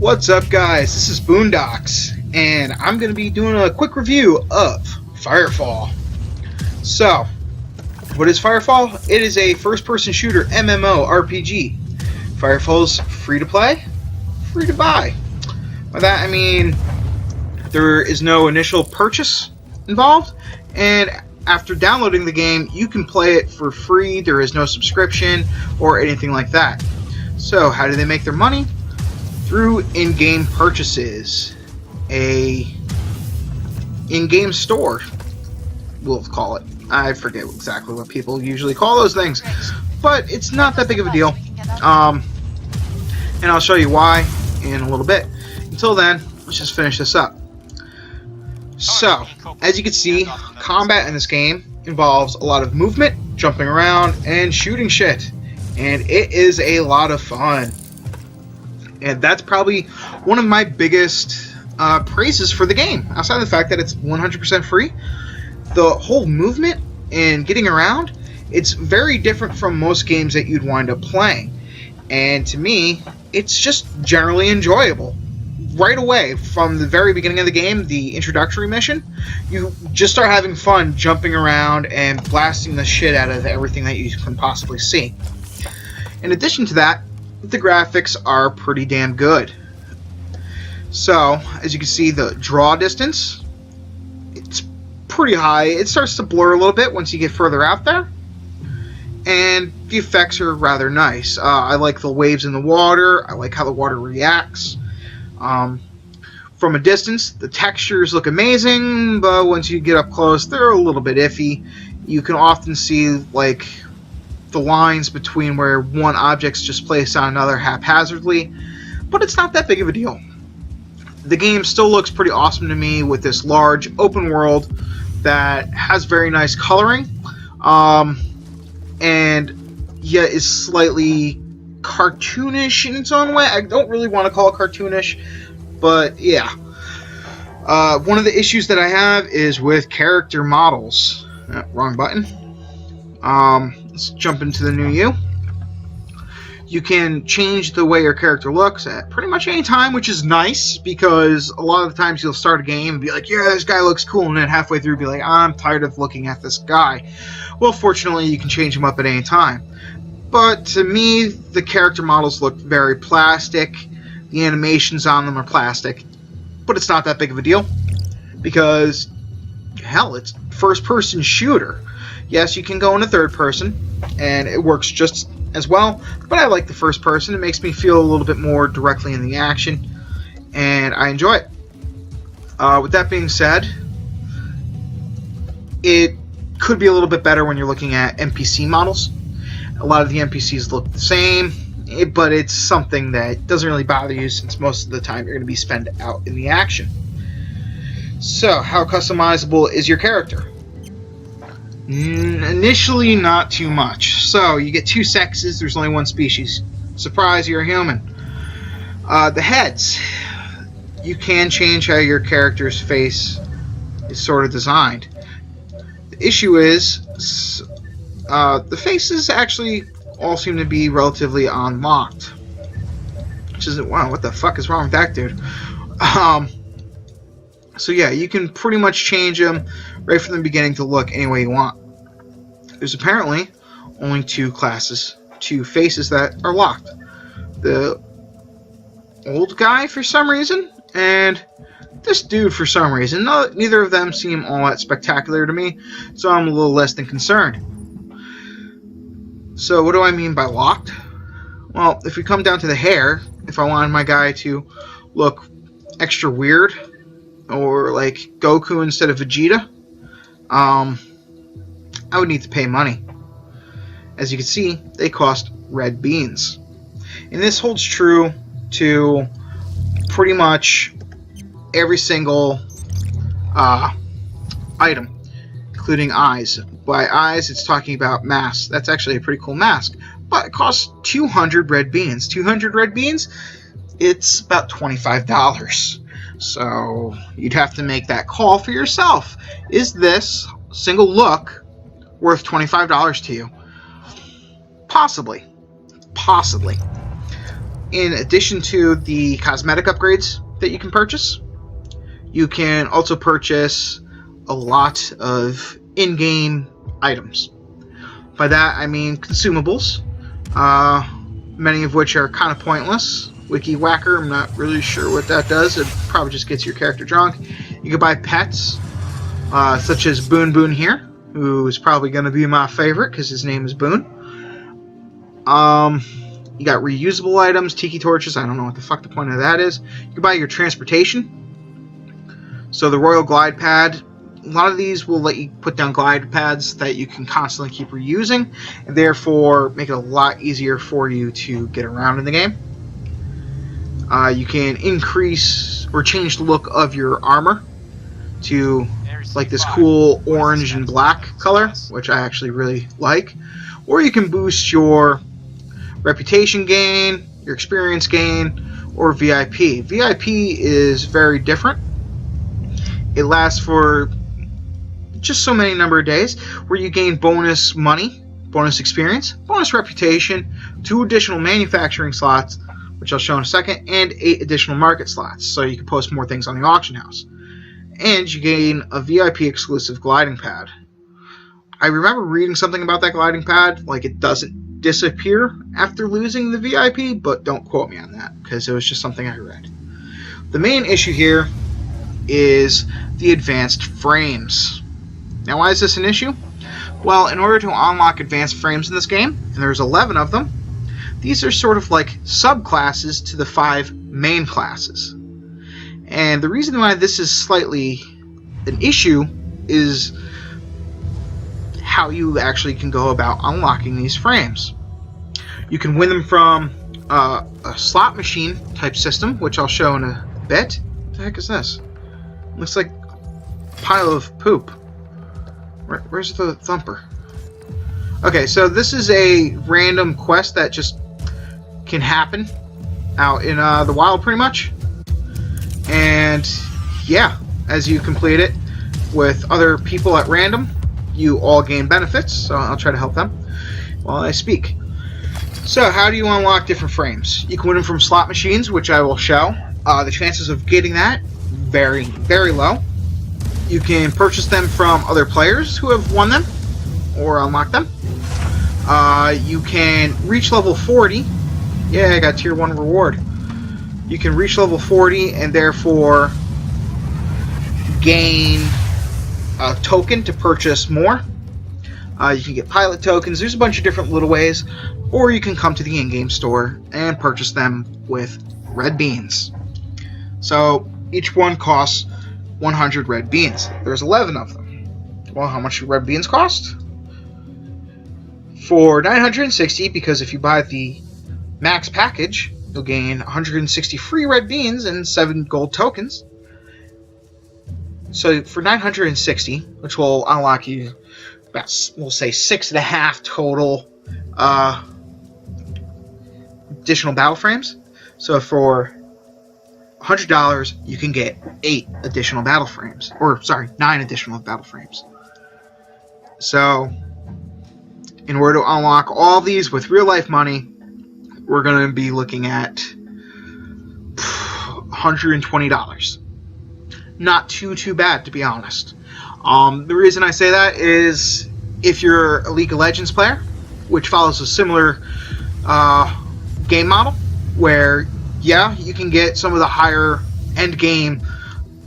What's up, guys? This is Boondocks, and I'm going to be doing a quick review of Firefall. So, what is Firefall? It is a first-person shooter MMO RPG. Firefall's free to play, free to buy. By that I mean there is no initial purchase involved, and after downloading the game, you can play it for free. There is no subscription or anything like that. So, how do they make their money? Through in-game purchases. A in-game store, we'll call it. I forget exactly what people usually call those things, but it's not that big of a deal. And I'll show you why in a little bit. Until then, let's just finish this up. So, as you can see, combat in this game involves a lot of movement, jumping around, and shooting shit. And it is a lot of fun. And that's probably one of my biggest praises for the game. Outside of the fact that it's 100% free, the whole movement and getting around, it's very different from most games that you'd wind up playing. And to me, it's just generally enjoyable. Right away, from the very beginning of the game, the introductory mission, you just start having fun jumping around and blasting the shit out of everything that you can possibly see. In addition to that, the graphics are pretty damn good. So, as you can see, the draw distance, it's pretty high. It starts to blur a little bit once you get further out there. And the effects are rather nice. I like the waves in the water. I like how the water reacts. From a distance, the textures look amazing, but once you get up close, they're a little bit iffy. You can often see, like, the lines between where one object's just placed on another haphazardly, but it's not that big of a deal. The game still looks pretty awesome to me with this large open world that has very nice coloring, and yet is slightly cartoonish in its own way. I don't really want to call it cartoonish, but yeah. One of the issues that I have is with character models. Wrong button. Let's jump into the new you. You can change the way your character looks at pretty much any time, which is nice, because a lot of the times you'll start a game and be like, yeah, this guy looks cool, and then halfway through be like, I'm tired of looking at this guy. Well, fortunately, you can change him up at any time. But to me, the character models look very plastic. The animations on them are plastic. But it's not that big of a deal, because, hell, it's first-person shooter. Yes, you can go into third person, and it works just as well, but I like the first person. It makes me feel a little bit more directly in the action, and I enjoy it. With that being said, it could be a little bit better when you're looking at NPC models. A lot of the NPCs look the same, but it's something that doesn't really bother you, since most of the time you're going to be spent out in the action. So, how customizable is your character? Initially, not too much. So, you get two sexes, there's only one species. Surprise, you're a human. The heads. You can change how your character's face is sort of designed. The issue is, the faces actually all seem to be relatively unlocked. Which is, wow, what the fuck is wrong with that dude? So yeah, you can pretty much change them right from the beginning to look any way you want. There's apparently only two faces that are locked. The old guy for some reason, and this dude for some reason. No, neither of them seem all that spectacular to me, so I'm a little less than concerned. So what do I mean by locked? Well, if we come down to the hair, if I wanted my guy to look extra weird, or like Goku instead of Vegeta, I would need to pay money. As you can see, they cost red beans. And this holds true to pretty much every single item, including eyes. By eyes, it's talking about masks. That's actually a pretty cool mask, but it costs 200 red beans. 200 red beans, it's about $25. So you'd have to make that call for yourself. Is this single look worth $25 to you? Possibly. in addition to the cosmetic upgrades that you can purchase, you can also purchase a lot of in-game items. By that I mean consumables, many of which are kind of pointless. Wiki Whacker, I'm not really sure what that does. It probably just gets your character drunk. You can buy pets, such as Boon here, who is probably going to be my favorite because his name is Boon. You got reusable items, tiki torches. I don't know what the fuck the point of that is. You can buy your transportation. So the Royal Glide Pad, a lot of these will let you put down glide pads that you can constantly keep reusing, and therefore make it a lot easier for you to get around in the game. You can increase or change the look of your armor to like this cool orange and black color, which I actually really like. Or you can boost your reputation gain, your experience gain, or VIP. VIP is very different. It lasts for just so many number of days, where you gain bonus money, bonus experience, bonus reputation, 2 additional manufacturing slots, which I'll show in a second, and 8 additional market slots, so you can post more things on the auction house. And you gain a VIP exclusive gliding pad. I remember reading something about that gliding pad, like it doesn't disappear after losing the VIP, but don't quote me on that, because it was just something I read. The main issue here is the advanced frames. Now, why is this an issue? Well, in order to unlock advanced frames in this game, and there's 11 of them, these are sort of like subclasses to the 5 main classes. And the reason why this is slightly an issue is how you actually can go about unlocking these frames. You can win them from a slot machine type system, which I'll show in a bit. What the heck is this? Looks like a pile of poop. Where's the thumper? Okay, so this is a random quest that just can happen out in the wild pretty much. And yeah, as you complete it with other people at random, you all gain benefits, so I'll try to help them while I speak. So how do you unlock different frames? You can win them from slot machines, which I will show. The chances of getting that, very, very low. You can purchase them from other players who have won them or unlocked them. You can reach level 40. Yeah, I got tier 1 reward. You can reach level 40 and therefore gain a token to purchase more. You can get pilot tokens. There's a bunch of different little ways. Or you can come to the in-game store and purchase them with red beans. So each one costs 100 red beans. There's 11 of them. Well, how much do red beans cost? For 960, because if you buy the max package, you'll gain 160 free red beans and 7 gold tokens. So for 960, which will unlock you about, we'll say, 6.5 total additional battle frames. So for $100, you can get 8 additional battle frames. Or, sorry, 9 additional battle frames. So, in order to unlock all these with real-life money, we're going to be looking at $120. Not too bad, to be honest. The reason I say that is if you're a League of Legends player, which follows a similar game model, where, yeah, you can get some of the higher end game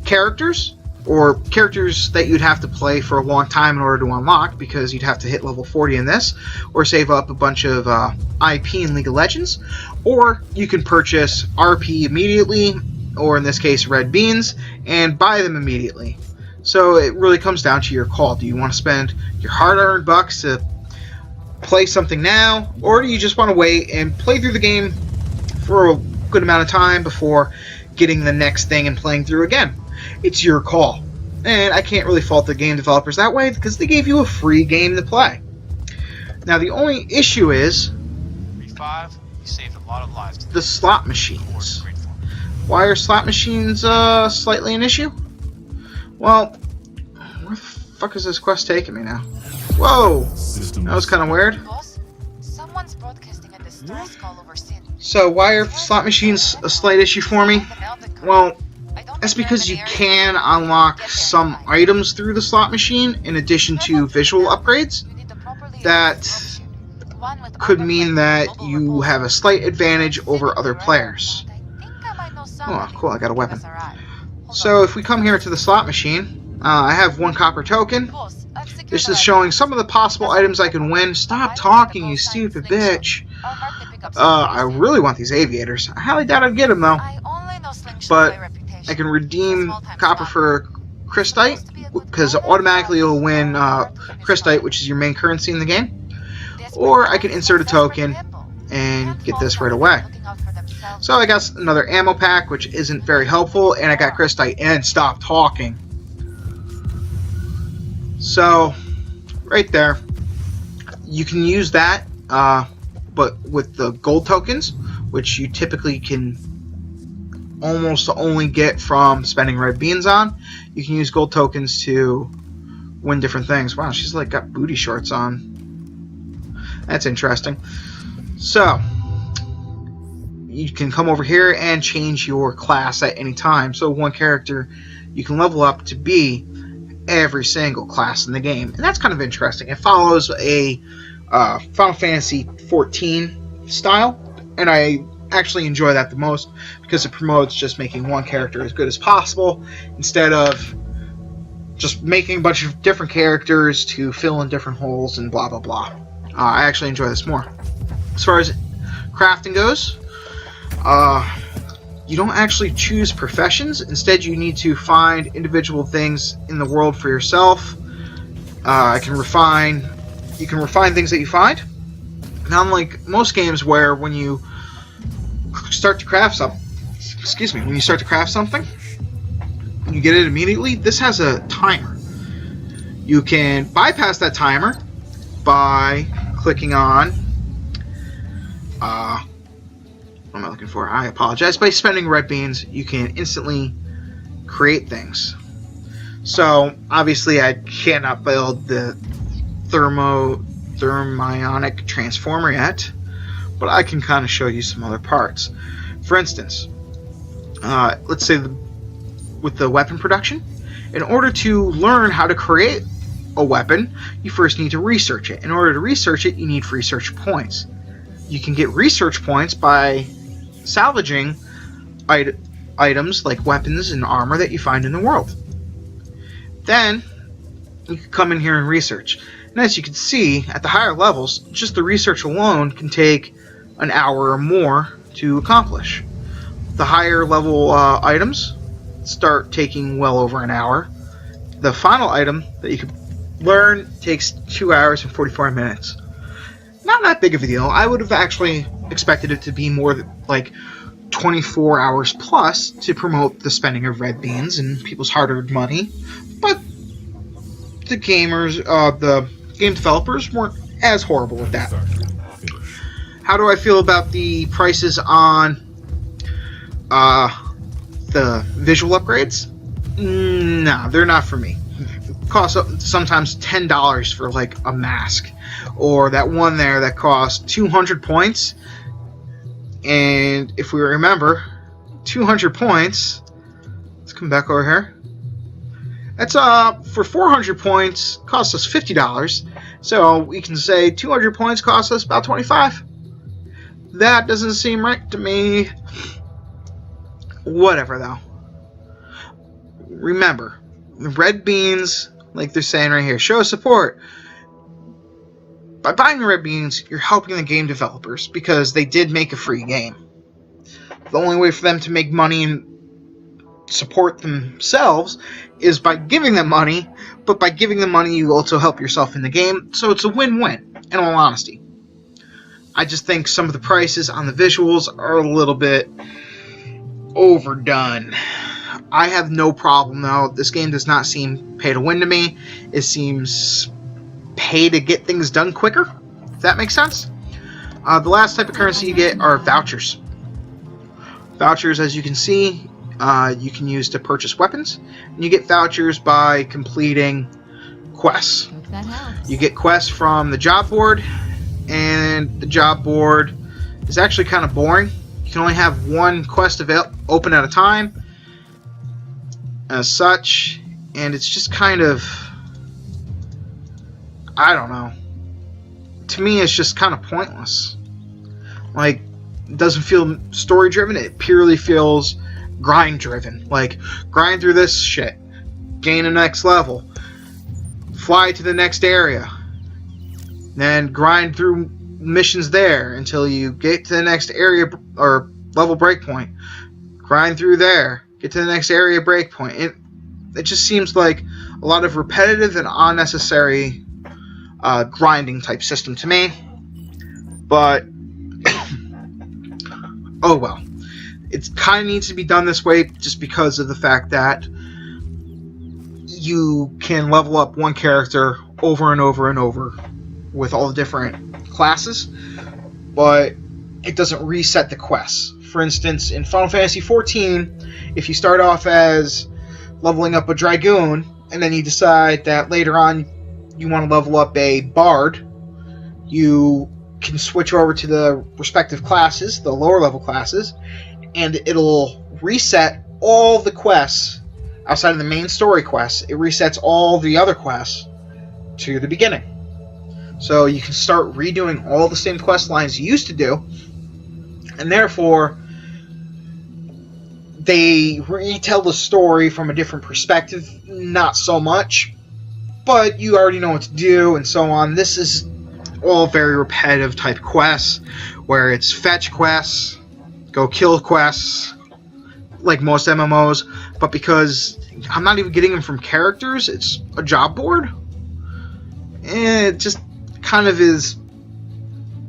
characters, or characters that you'd have to play for a long time in order to unlock, because you'd have to hit level 40 in this, or save up a bunch of IP in League of Legends, or you can purchase RP immediately, or in this case red beans, and buy them immediately. So it really comes down to your call. Do you want to spend your hard-earned bucks to play something now, or do you just want to wait and play through the game for a good amount of time before getting the next thing and playing through again? It's your call. And I can't really fault the game developers that way, because they gave you a free game to play. Now the only issue is you saved a lot of lives. The slot machines. Why are slot machines slightly an issue? Well, where the fuck is this quest taking me now? Whoa! That was kind of weird. Boss, someone's broadcasting at the So why are slot machines a slight issue for me? Well, that's because you can unlock some items through the slot machine in addition to visual upgrades. That could mean that you have a slight advantage over other players. Oh, cool, I got a weapon. So if we come here to the slot machine, I have 1 copper token. This is showing some of the possible items I can win. Stop talking, you stupid bitch. I really want these aviators. I highly doubt I'd get them though. But I can redeem copper for crystite, because automatically you'll win crystite, which is your main currency in the game. Or I can insert a token and get this right away. So I got another ammo pack, which isn't very helpful, and I got crystite, and stop talking. So, right there, you can use that, but with the gold tokens, which you typically can almost only get from spending red beans on, you can use gold tokens to win different things. Wow, she's like got booty shorts on. That's interesting. So, you can come over here and change your class at any time. So one character you can level up to be every single class in the game. And that's kind of interesting. It follows a Final Fantasy XIV style, and I actually enjoy that the most because it promotes just making one character as good as possible instead of just making a bunch of different characters to fill in different holes and blah blah blah. I actually enjoy this more. As far as crafting goes, you don't actually choose professions. Instead, you need to find individual things in the world for yourself. You can refine things that you find. Now, unlike most games where when you start to craft something, you get it immediately. This has a timer. You can bypass that timer by clicking on what am I looking for? I apologize. By spending red beans, you can instantly create things. So obviously I cannot build the thermionic transformer yet, but I can kind of show you some other parts. For instance, let's say with the weapon production, in order to learn how to create a weapon, you first need to research it. In order to research it, you need research points. You can get research points by salvaging items like weapons and armor that you find in the world. Then you can come in here and research. And as you can see, at the higher levels, just the research alone can take an hour or more to accomplish. The higher level items start taking well over an hour. The final item that you can learn takes 2 hours and 44 minutes. Not that big of a deal. I would have actually expected it to be more like 24 hours plus to promote the spending of red beans and people's hard-earned money. But the game developers weren't as horrible with that. How do I feel about the prices on the visual upgrades? No, they're not for me. It costs sometimes $10 for like a mask, or that one there that costs 200 points. And if we remember, 200 points. Let's come back over here. That's for 400 points costs us $50. So we can say 200 points costs us about 25. That doesn't seem right to me. Whatever though. Remember, the red beans, like they're saying right here, show support. By buying the red beans, you're helping the game developers because they did make a free game. The only way for them to make money and support themselves is by giving them money, but by giving them money, you also help yourself in the game, so it's a win-win, in all honesty. I just think some of the prices on the visuals are a little bit overdone. I have no problem, though. This game does not seem pay to win to me. It seems pay to get things done quicker, if that makes sense. The last type of currency you get are vouchers. Vouchers, as you can see, you can use to purchase weapons, and you get vouchers by completing quests. You get quests from the job board, and the job board is actually kind of boring. You can only have one quest open at a time, as such, and it's just kind of, I don't know. To me, it's just kind of pointless. Like, it doesn't feel story driven. It purely feels grind driven. Like, grind through this shit, gain a next level, fly to the next area, then grind through missions there until you get to the next area or level breakpoint. Grind through there, get to the next area breakpoint. It just seems like a lot of repetitive and unnecessary grinding type system to me. But oh well. It kind of needs to be done this way just because of the fact that you can level up one character over and over and over with all the different classes, but it doesn't reset the quests. For instance, in Final Fantasy XIV, if you start off as leveling up a Dragoon, and then you decide that later on you want to level up a Bard, you can switch over to the respective classes, the lower level classes, and it'll reset all the quests outside of the main story quests. It resets all the other quests to the beginning. So you can start redoing all the same quest lines you used to do, and therefore they retell the story from a different perspective, not so much, but you already know what to do and so on. This is all very repetitive type quests, where it's fetch quests, go kill quests, like most MMOs, but because I'm not even getting them from characters, it's a job board, and it just kind of is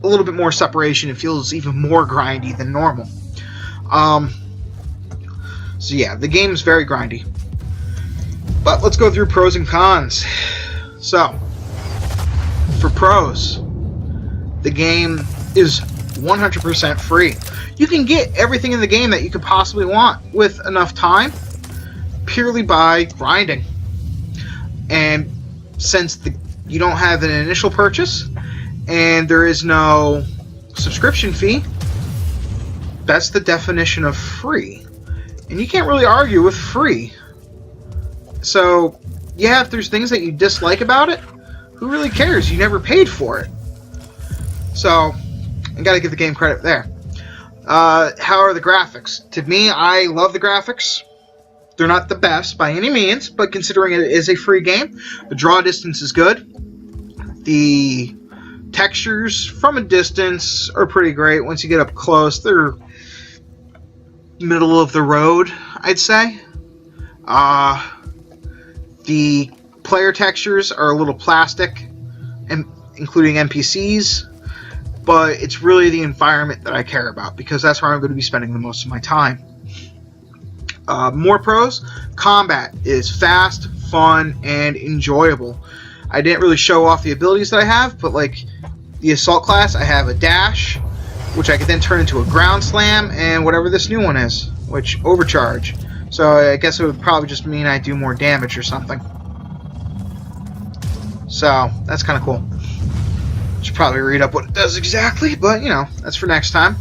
a little bit more separation. It feels even more grindy than normal. So yeah, the game is very grindy. But let's go through pros and cons. So, for pros, the game is 100% free. You can get everything in the game that you could possibly want with enough time, purely by grinding. And since you don't have an initial purchase, and there is no subscription fee, that's the definition of free. And you can't really argue with free. So, yeah, if there's things that you dislike about it, who really cares? You never paid for it. So, I gotta give the game credit there. How are the graphics? To me, I love the graphics. They're not the best by any means, but considering it is a free game, the draw distance is good. The textures from a distance are pretty great. Once you get up close, they're middle of the road, I'd say. The player textures are a little plastic, including NPCs, but it's really the environment that I care about, because that's where I'm going to be spending the most of my time. More pros, combat is fast, fun, and enjoyable. I didn't really show off the abilities that I have, but like the assault class, I have a dash, which I could then turn into a ground slam, and whatever this new one is, which overcharge. So I guess it would probably just mean I do more damage or something. So that's kind of cool. Should probably read up what it does exactly, but you know, that's for next time.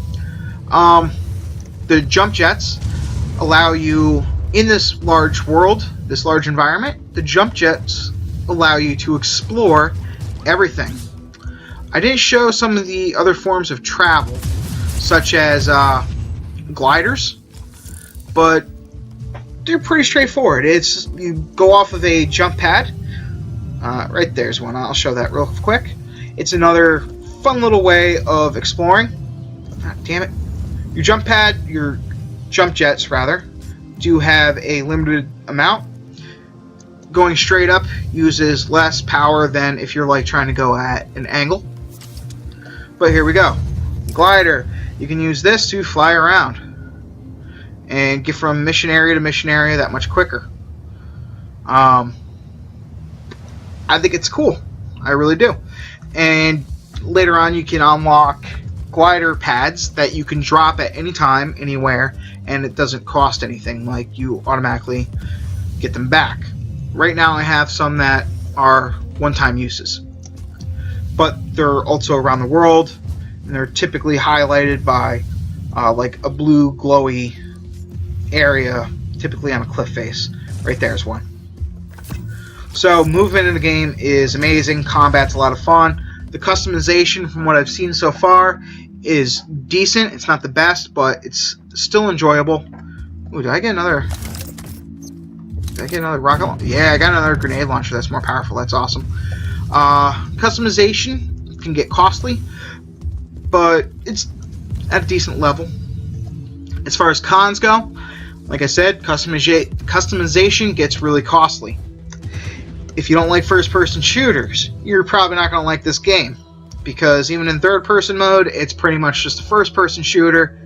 The jump jets allow you, in this large world, this large environment, the jump jets allow you to explore everything. I didn't show some of the other forms of travel, such as gliders, but they're pretty straightforward. It's, you go off of a jump pad. Right there's one. I'll show that real quick. It's another fun little way of exploring. God damn it. Your jump pad, your jump jets rather, do have a limited amount. Going straight up uses less power than if you're like trying to go at an angle. But here we go. Glider. You can use this to fly around and get from mission area to mission area that much quicker. I think it's cool. I really do. And later on you can unlock glider pads that you can drop at any time, anywhere, and it doesn't cost anything. Like, you automatically get them back. Right now I have some that are one-time uses, but they're also around the world, And they're typically highlighted by like a blue glowy area, typically on a cliff face. Right there is one. So movement in the game is amazing. Combat's a lot of fun. The customization, from what I've seen so far, is decent. It's not the best, but it's still enjoyable. Ooh, did I get another rocket launcher? Yeah, I got another grenade launcher that's more powerful. That's awesome. Customization can get costly, but it's at a decent level. As far as cons go, like I said, customization gets really costly. If you don't like first-person shooters, you're probably not going to like this game, because even in third-person mode, it's pretty much just a first-person shooter,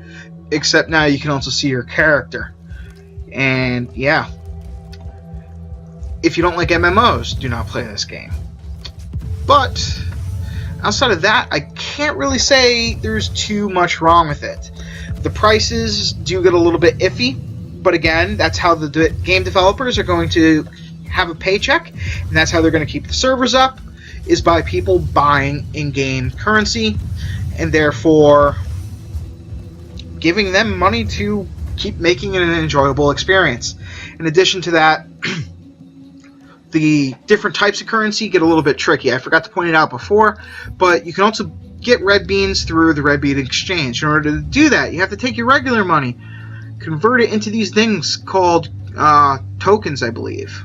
except now you can also see your character. And yeah, if you don't like MMOs, do not play this game. But outside of that, I can't really say there's too much wrong with it. The prices do get a little bit iffy, but again, that's how the game developers are going to have a paycheck, and that's how they're going to keep the servers up, is by people buying in-game currency, and therefore giving them money to keep making it an enjoyable experience. In addition to that, the different types of currency get a little bit tricky. I forgot to point it out before, but you can also get red beans through the red bean exchange. In order to do that, you have to take your regular money, convert it into these things called tokens, I believe.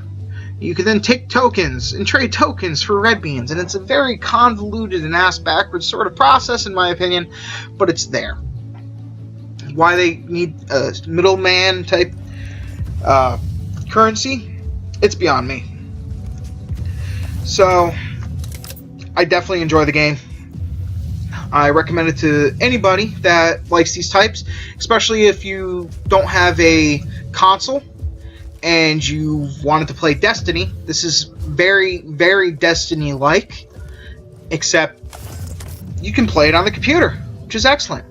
You can then take tokens and trade tokens for red beans, and it's a very convoluted and ass-backwards sort of process, in my opinion, but it's there. Why they need a middleman type currency, it's beyond me. So, I definitely enjoy the game. I recommend it to anybody that likes these types, especially if you don't have a console and you wanted to play Destiny. This is very, very Destiny-like, except you can play it on the computer, which is excellent.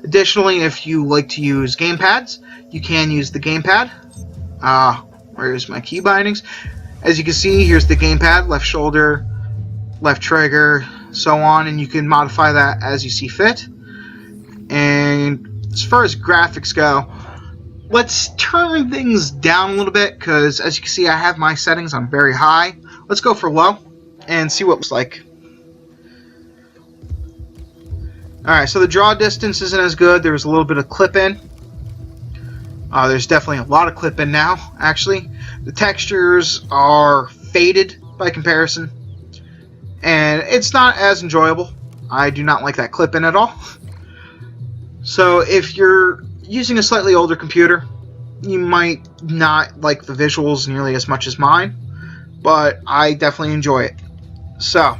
Additionally, if you like to use gamepads, you can use the gamepad. Where's my key bindings? As you can see, here's the gamepad, left shoulder, left trigger, so on, and you can modify that as you see fit. And as far as graphics go, let's turn things down a little bit, because as you can see, I have my settings on very high. Let's go for low and see what it looks like. Alright, so the draw distance isn't as good. There was a little bit of clip in. There's definitely a lot of clip in now, actually. The textures are faded by comparison, and it's not as enjoyable. I do not like that clip in at all. So if you're using a slightly older computer, you might not like the visuals nearly as much as mine, but I definitely enjoy it. So,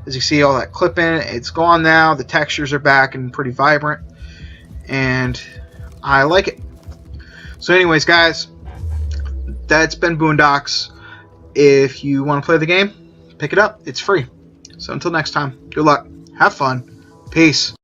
as you see, all that clip in, it's gone now. The textures are back and pretty vibrant, and I like it. So anyways, guys, that's been Boondocks. If you want to play the game, pick it up. It's free. So until next time, good luck. Have fun. Peace.